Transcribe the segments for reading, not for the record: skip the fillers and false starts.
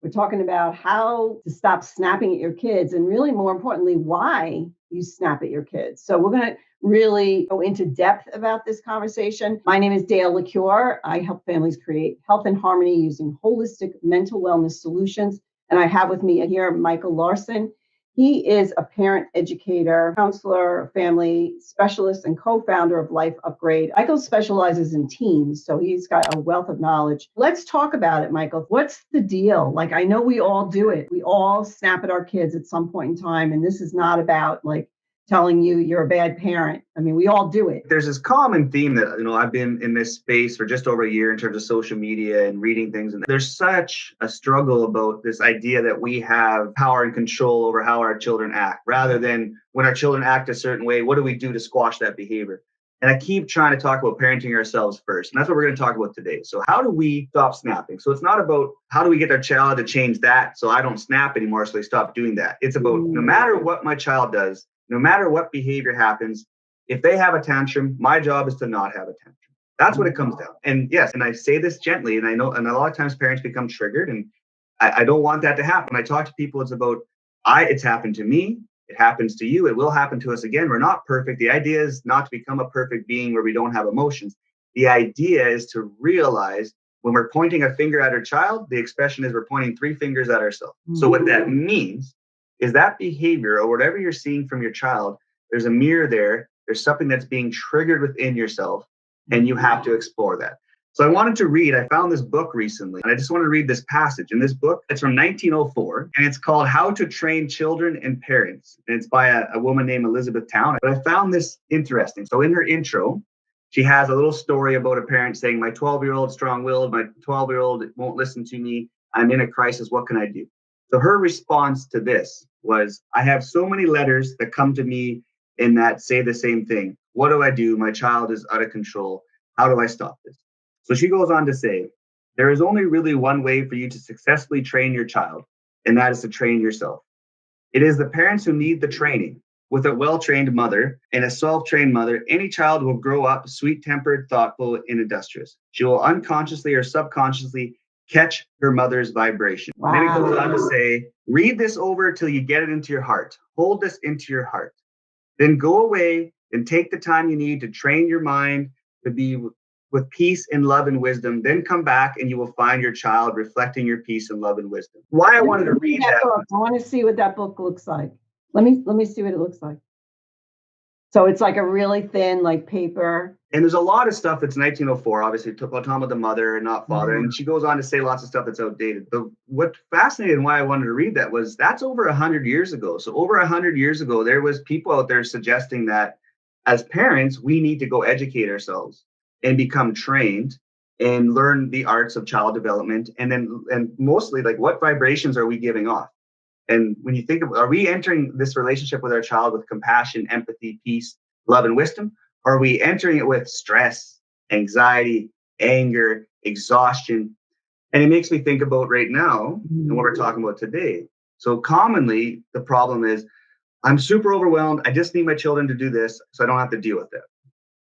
We're talking about how to stop snapping at your kids and really more importantly, why you snap at your kids. So we're going to really go into depth about this conversation. My name is Dale Ecuyer. I help families create health and harmony using holistic mental wellness solutions. And I have with me here Michael Larson. He is a parent educator, counselor, family specialist, and co-founder of Life Upgrade. Michael specializes in teens, so he's got a wealth of knowledge. Let's talk about it, Michael. What's the deal? Like, I know we all do it. We all snap at our kids at some point in time, and this is not about like telling you you're a bad parent. I mean, we all do it. There's this common theme that, I've been in this space for just over a year in terms of social media and reading things. And there's such a struggle about this idea that we have power and control over how our children act, rather than when our children act a certain way, what do we do to squash that behavior? And I keep trying to talk about parenting ourselves first. And that's what we're going to talk about today. So how do we stop snapping? So it's not about how do we get our child to change that so I don't snap anymore, so they stop doing that. It's about no matter what my child does, no matter what behavior happens, if they have a tantrum, my job is to not have a tantrum. That's what it comes down. And yes, and I say this gently, and I know, and a lot of times parents become triggered, and I don't want that to happen. When I talk to people, it's about, it's happened to me, it happens to you, it will happen to us again. We're not perfect. The idea is not to become a perfect being where we don't have emotions. The idea is to realize when we're pointing a finger at our child, the expression is we're pointing three fingers at ourselves. So what that means is that behavior or whatever you're seeing from your child, there's a mirror there. There's something that's being triggered within yourself, and you have to explore that. So I wanted to read, I found this book recently, and I just want to read this passage. In this book, it's from 1904, and it's called How to Train Children and Parents. And it's by a woman named Elizabeth Town. But I found this interesting. So in her intro, she has a little story about a parent saying, my 12-year-old strong-willed, my 12-year-old won't listen to me. I'm in a crisis. What can I do? So her response to this was, I have so many letters that come to me in that say the same thing. What do I do? My child is out of control. How do I stop this? So she goes on to say, there is only really one way for you to successfully train your child, and that is to train yourself. It is the parents who need the training. With a well-trained mother and a self-trained mother, any child will grow up sweet-tempered, thoughtful, and industrious. She will unconsciously or subconsciously catch her mother's vibration. Wow. Then it goes on to say, read this over till you get it into your heart. Hold this into your heart. Then go away and take the time you need to train your mind to be with peace and love and wisdom. Then come back and you will find your child reflecting your peace and love and wisdom. Why I wanted to read that book. I want to see what that book looks like. Let me see what it looks like. So it's like a really thin, like paper. And there's a lot of stuff that's 1904, obviously, talking about the mother and not father. And she goes on to say lots of stuff that's outdated. But what fascinated and why I wanted to read that was that's over 100 years ago. So over 100 years ago, there was people out there suggesting that as parents, we need to go educate ourselves and become trained and learn the arts of child development. And mostly, like, what vibrations are we giving off? And when you think of, are we entering this relationship with our child with compassion, empathy, peace, love, and wisdom? Or are we entering it with stress, anxiety, anger, exhaustion? And it makes me think about right now and what we're talking about today. So commonly, the problem is, I'm super overwhelmed. I just need my children to do this so I don't have to deal with it.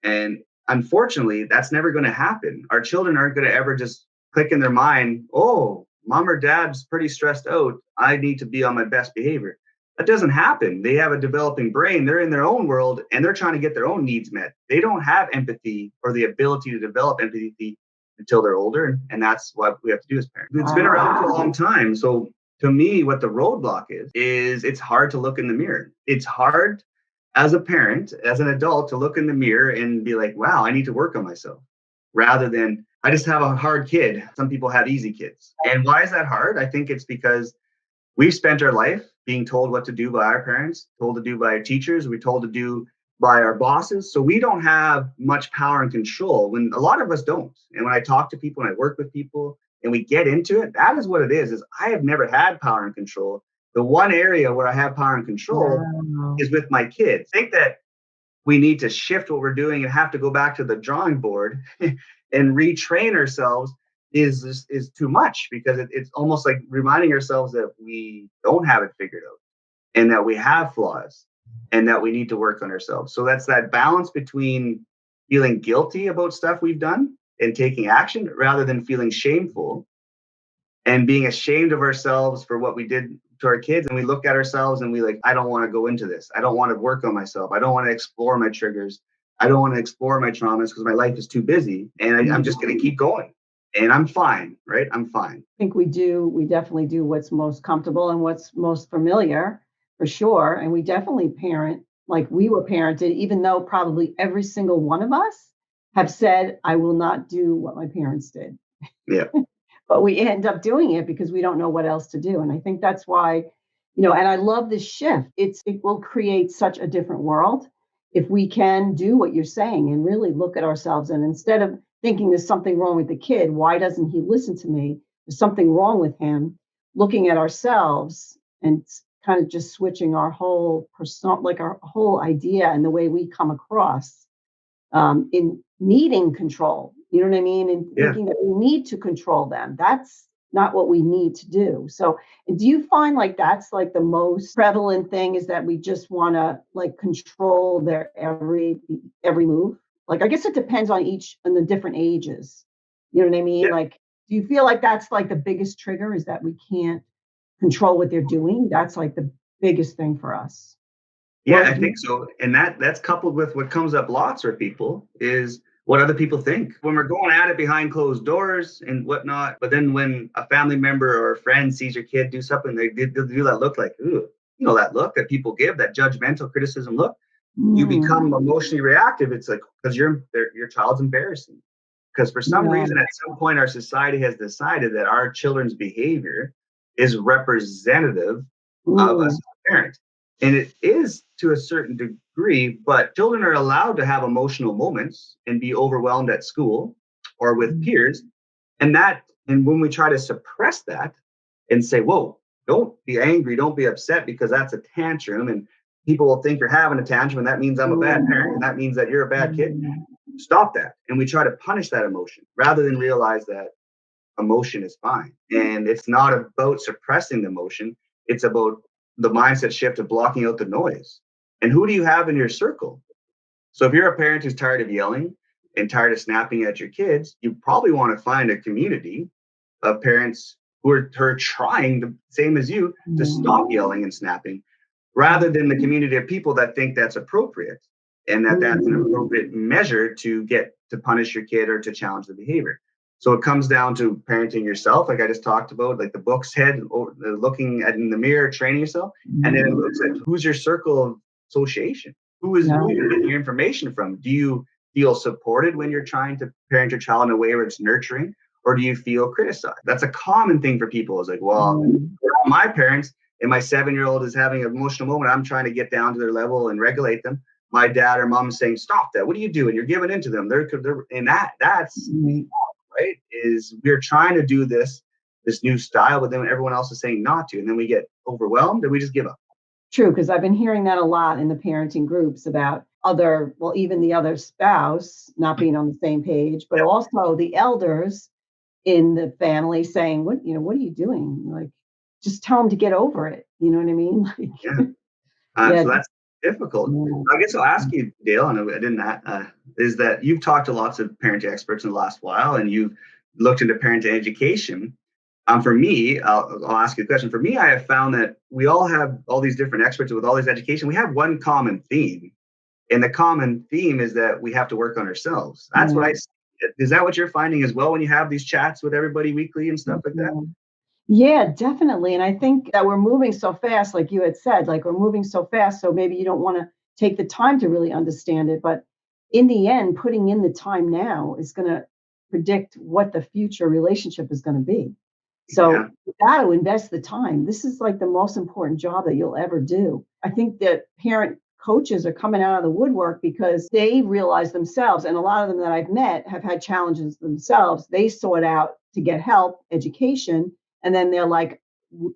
And unfortunately, that's never going to happen. Our children aren't going to ever just click in their mind, oh, mom or dad's pretty stressed out. I need to be on my best behavior. That doesn't happen. They have a developing brain. They're in their own world and they're trying to get their own needs met. They don't have empathy or the ability to develop empathy until they're older. And that's what we have to do as parents. It's been around for a long time. So to me, what the roadblock is it's hard to look in the mirror. It's hard as a parent, as an adult, to look in the mirror and be like, wow, I need to work on myself, rather than I just have a hard kid. Some people have easy kids. And why is that hard? I think it's because we've spent our life being told what to do by our parents, told to do by our teachers, we're told to do by our bosses. So we don't have much power and control when a lot of us don't. And when I talk to people and I work with people and we get into it, that is what it is I have never had power and control. The one area where I have power and control is with my kids. I think that we need to shift what we're doing and have to go back to the drawing board and retrain ourselves is too much, because it's almost like reminding ourselves that we don't have it figured out and that we have flaws and that we need to work on ourselves. So that's that balance between feeling guilty about stuff we've done and taking action rather than feeling shameful and being ashamed of ourselves for what we did to our kids. And we look at ourselves and we like, I don't want to go into this. I don't want to work on myself. I don't want to explore my triggers. I don't want to explore my traumas because my life is too busy, and I'm just going to keep going. And I'm fine, right? I'm fine. I think we definitely do what's most comfortable and what's most familiar, for sure. And we definitely parent like we were parented, even though probably every single one of us have said, I will not do what my parents did. Yeah. But we end up doing it because we don't know what else to do. And I think that's why, and I love this shift. It will create such a different world if we can do what you're saying and really look at ourselves. And instead of thinking there's something wrong with the kid, why doesn't he listen to me? There's something wrong with him. Looking at ourselves and kind of just switching our whole persona, like our whole idea and the way we come across in needing control. You know what I mean? And thinking that we need to control them. That's not what we need to do. So do you find like that's like the most prevalent thing, is that we just want to like control their every move? Like, I guess it depends on the different ages. You know what I mean? Yeah. Like, do you feel like that's like the biggest trigger, is that we can't control what they're doing? That's like the biggest thing for us. Yeah, I think so. And that's coupled with what comes up lots for people is what other people think when we're going at it behind closed doors and whatnot. But then when a family member or a friend sees your kid do something, they'll do that look like, ooh, that look that people give, that judgmental criticism look. You become emotionally reactive. It's like, because your child's embarrassing. Because for some reason, at some point, our society has decided that our children's behavior is representative of us as parents. And it is to a certain degree, but children are allowed to have emotional moments and be overwhelmed at school or with peers. And when we try to suppress that and say, whoa, don't be angry, don't be upset because that's a tantrum, and people will think you're having a tantrum, and that means I'm a bad parent, and that means that you're a bad kid. Stop that. And we try to punish that emotion rather than realize that emotion is fine. And it's not about suppressing the emotion. It's about the mindset shift of blocking out the noise. And who do you have in your circle? So if you're a parent who's tired of yelling and tired of snapping at your kids, you probably want to find a community of parents who are trying the same as you to stop yelling and snapping, rather than the community of people that think that's appropriate and that's an appropriate measure to punish your kid or to challenge the behavior. So it comes down to parenting yourself, like I just talked about, like the book's head, looking in the mirror, training yourself. And then it looks at who's your circle of association? Who you're getting your information from? Do you feel supported when you're trying to parent your child in a way where it's nurturing? Or do you feel criticized? That's a common thing for people. It's like, well, my parents and my 7-year-old is having an emotional moment. I'm trying to get down to their level and regulate them. My dad or mom is saying, stop that. What are you doing? You're giving into them. And that's right, is we're trying to do this new style, but then everyone else is saying not to, and then we get overwhelmed and we just give up. True, because I've been hearing that a lot in the parenting groups about even the other spouse not being on the same page, but also the elders in the family saying, what are you doing? Like, just tell them to get over it. You know what I mean? Like, so that's difficult. I guess I'll ask you, Dale, and I didn't, is that you've talked to lots of parenting experts in the last while, and you've looked into parenting education. For me, I'll ask you a question. For me, I have found that we all have all these different experts with all this education. We have one common theme, and the common theme is that we have to work on ourselves. That's what I see. Is that what you're finding as well when you have these chats with everybody weekly and stuff like that? Yeah, definitely. And I think that we're moving so fast, like you had said, like we're moving so fast. So maybe you don't want to take the time to really understand it. But in the end, putting in the time now is going to predict what the future relationship is going to be. So you got to invest the time. This is like the most important job that you'll ever do. I think that parent coaches are coming out of the woodwork because they realize themselves, and a lot of them that I've met have had challenges themselves. They sought out to get help, education, and then they're like,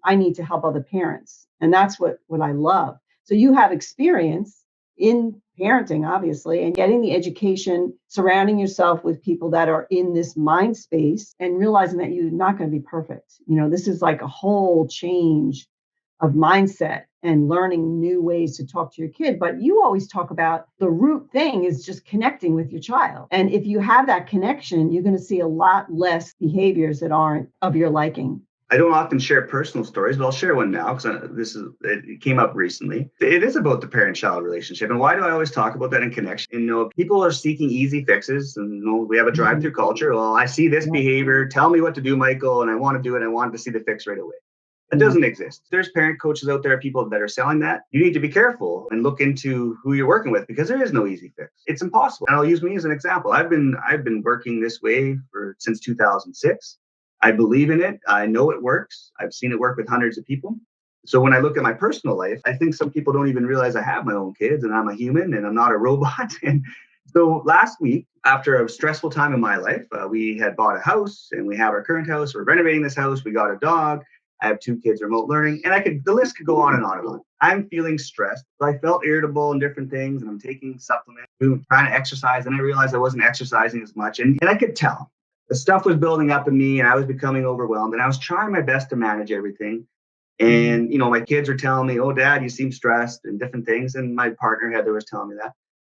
I need to help other parents. And that's what I love. So you have experience in parenting, obviously, and getting the education, surrounding yourself with people that are in this mind space and realizing that you're not going to be perfect. This is like a whole change of mindset and learning new ways to talk to your kid. But you always talk about the root thing is just connecting with your child. And if you have that connection, you're going to see a lot less behaviors that aren't of your liking. I don't often share personal stories, but I'll share one now because it came up recently. It is about the parent-child relationship, and why do I always talk about that in connection? And, people are seeking easy fixes, and we have a drive-through culture. Well, I see this behavior. Tell me what to do, Michael, and I want to do it. I want to see the fix right away. It doesn't exist. There's parent coaches out there, people that are selling that. You need to be careful and look into who you're working with because there is no easy fix. It's impossible. And I'll use me as an example. I've been working this way since 2006. I believe in it. I know it works. I've seen it work with hundreds of people. So when I look at my personal life, I think some people don't even realize I have my own kids and I'm a human and I'm not a robot. And so last week, after a stressful time in my life, we had bought a house and we have our current house. We're renovating this house. We got a dog. I have 2 kids remote learning, and the list could go on and on and on. I'm feeling stressed. I felt irritable and different things, and I'm taking supplements, trying to exercise, and I realized I wasn't exercising as much. And I could tell the stuff was building up in me, and I was becoming overwhelmed, and I was trying my best to manage everything. And, my kids are telling me, "Oh, Dad, you seem stressed," and different things. And my partner, Heather, was telling me that.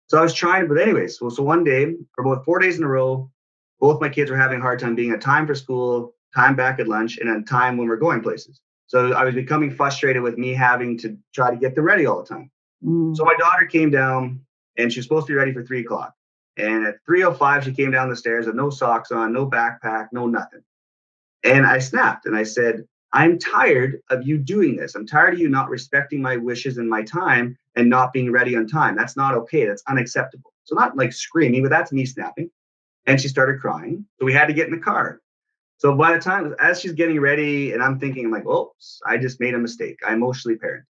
So I was trying, but anyways, so one day, for about 4 days in a row, both my kids were having a hard time being at time for school, time back at lunch, and a time when we're going places. So I was becoming frustrated with me having to try to get them ready all the time. So my daughter came down and she was supposed to be ready for 3 o'clock. And at 3:05, she came down the stairs with no socks on, no backpack, no nothing. And I snapped and I said, "I'm tired of you doing this. I'm tired of you not respecting my wishes and my time and not being ready on time. That's not okay. That's unacceptable." So not like screaming, but that's me snapping. And she started crying. So we had to get in the car. So by the time, as she's getting ready, and I'm thinking, I'm like, oops, I just made a mistake. I emotionally parented.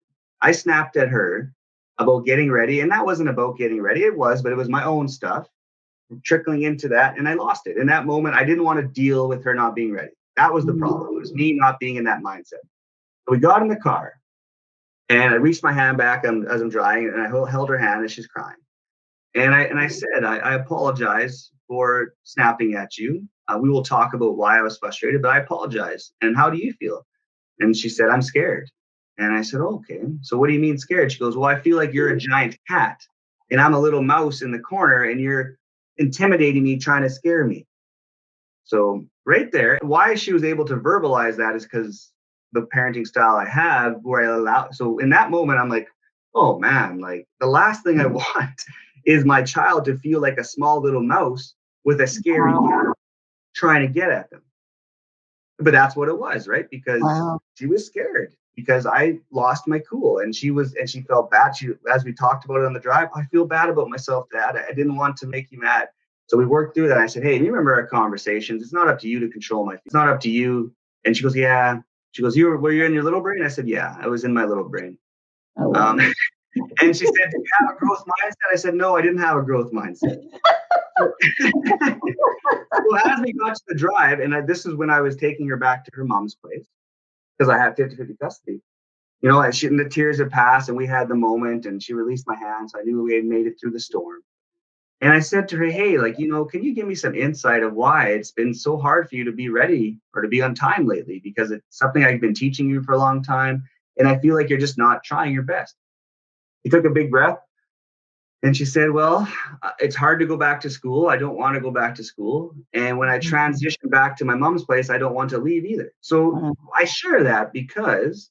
I snapped at her about getting ready. And that wasn't about getting ready. It was, but it was my own stuff trickling into that. And I lost it. In that moment, I didn't want to deal with her not being ready. That was the problem. It was me not being in that mindset. So we got in the car and I reached my hand back as I'm driving and I held her hand and she's crying. And I said, I apologize for snapping at you. We will talk about why I was frustrated, but I apologize. And how do you feel? And she said, "I'm scared." And I said, "Okay, so what do you mean scared?" She goes, "Well, I feel like you're a giant cat and I'm a little mouse in the corner and you're intimidating me, trying to scare me." So right there, why she was able to verbalize that is because the parenting style I have where I allow. So in that moment, I'm like, oh man, like the last thing I want is my child to feel like a small little mouse with a scary cat trying to get at them. But that's what it was, right? Because she was scared because I lost my cool and she felt bad. As we talked about it on the drive, "I feel bad about myself, Dad. I didn't want to make you mad." So we worked through that. I said, "Hey, you remember our conversations? It's not up to you to control my feelings. It's not up to you." And she goes, "Yeah." She goes, were you in your little brain?" I said, "Yeah, I was in my little brain." And she said, "Do you have a growth mindset?" I said, "No, I didn't have a growth mindset." So as we got to the drive, and this is when I was taking her back to her mom's place because I had 50-50 custody. And the tears had passed and we had the moment and she released my hand. So I knew we had made it through the storm. And I said to her, "Hey, can you give me some insight of why it's been so hard for you to be ready or to be on time lately? Because it's something I've been teaching you for a long time. And I feel like you're just not trying your best." He took a big breath and she said, "Well, it's hard to go back to school. I don't want to go back to school. And when I transition back to my mom's place, I don't want to leave either." So I share that because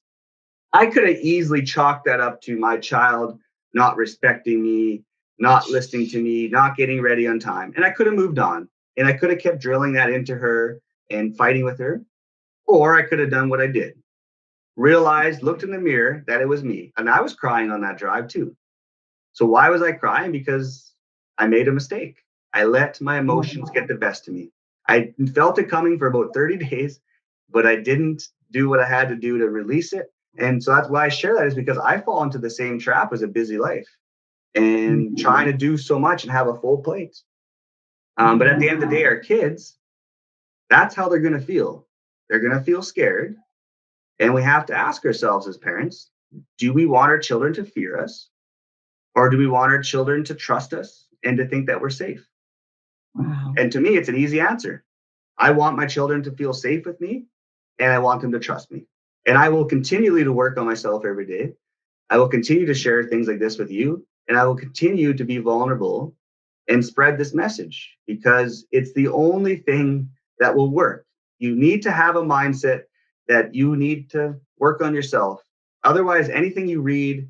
I could have easily chalked that up to my child not respecting me, not listening to me, not getting ready on time. And I could have moved on and I could have kept drilling that into her and fighting with her. Or I could have done what I did. Realized, looked in the mirror that it was me. And I was crying on that drive too. So why was I crying? Because I made a mistake. I let my emotions get the best of me. I felt it coming for about 30 days, but I didn't do what I had to do to release it. And so that's why I share that, is because I fall into the same trap as a busy life and trying to do so much and have a full plate. But at the end of the day, our kids, that's how they're going to feel. They're going to feel scared. And we have to ask ourselves as parents, do we want our children to fear us? Or do we want our children to trust us and to think that we're safe? Wow. And to me, it's an easy answer. I want my children to feel safe with me, and I want them to trust me. And I will continually to work on myself every day. I will continue to share things like this with you, and I will continue to be vulnerable and spread this message because it's the only thing that will work. You need to have a mindset that you need to work on yourself. Otherwise, anything you read,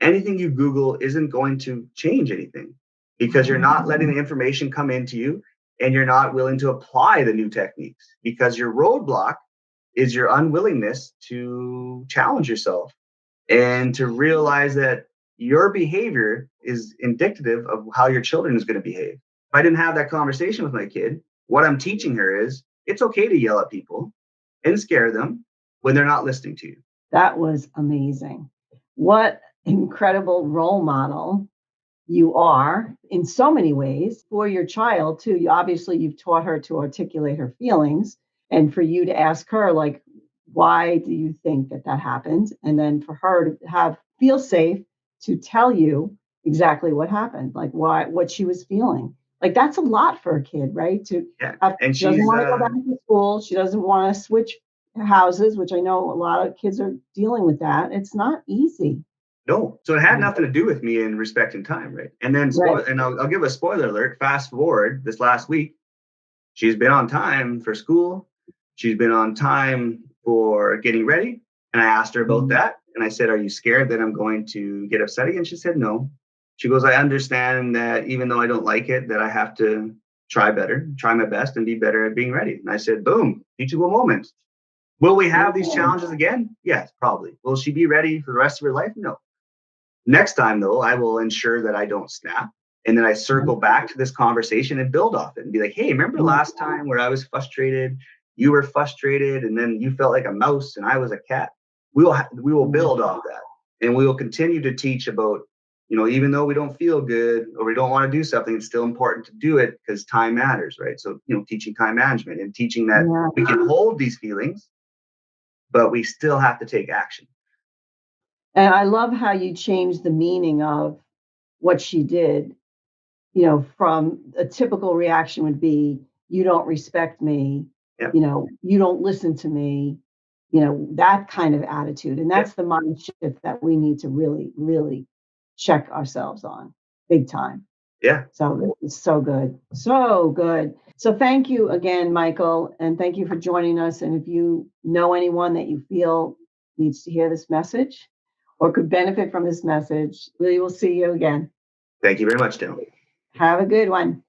anything you Google isn't going to change anything because you're not letting the information come into you and you're not willing to apply the new techniques because your roadblock is your unwillingness to challenge yourself and to realize that your behavior is indicative of how your children is going to behave. If I didn't have that conversation with my kid, what I'm teaching her is it's okay to yell at people and scare them when they're not listening to you. That was amazing. What incredible role model you are in so many ways for your child too. You've taught her to articulate her feelings, and for you to ask her, like, why do you think that happened? And then for her to feel safe to tell you exactly what happened, like what she was feeling. Like, that's a lot for a kid, right? And She doesn't she's want to go back to school. She doesn't want to switch houses, which I know a lot of kids are dealing with that. It's not easy. no. So it had nothing to do with me in respecting time, right? And then, Right. and I'll give a spoiler alert. Fast forward this last week, she's been on time for school. She's been on time for getting ready. And I asked her about that. And I said, are you scared that I'm going to get upset again? She said, no. She goes, I understand that even though I don't like it, that I have to try better, try my best and be better at being ready. And I said, boom, teachable moment. Will we have these challenges again? Yes, probably. Will she be ready for the rest of her life? No. Next time, though, I will ensure that I don't snap. And then I circle back to this conversation and build off it and be like, hey, remember last time where I was frustrated, you were frustrated, and then you felt like a mouse and I was a cat? We will build off that. And we will continue to teach about, even though we don't feel good or we don't want to do something, it's still important to do it because time matters, right? So, teaching time management and teaching that we can hold these feelings, but we still have to take action. And I love how you changed the meaning of what she did, from a typical reaction would be, you don't respect me, Yep. You don't listen to me, that kind of attitude. And that's the mind shift that we need to really, really check ourselves on big time. Yeah. So it's so good. So good. So thank you again, Michael, and thank you for joining us. And if you know anyone that you feel needs to hear this message or could benefit from this message, we will see you again. Thank you very much, Dale. Have a good one.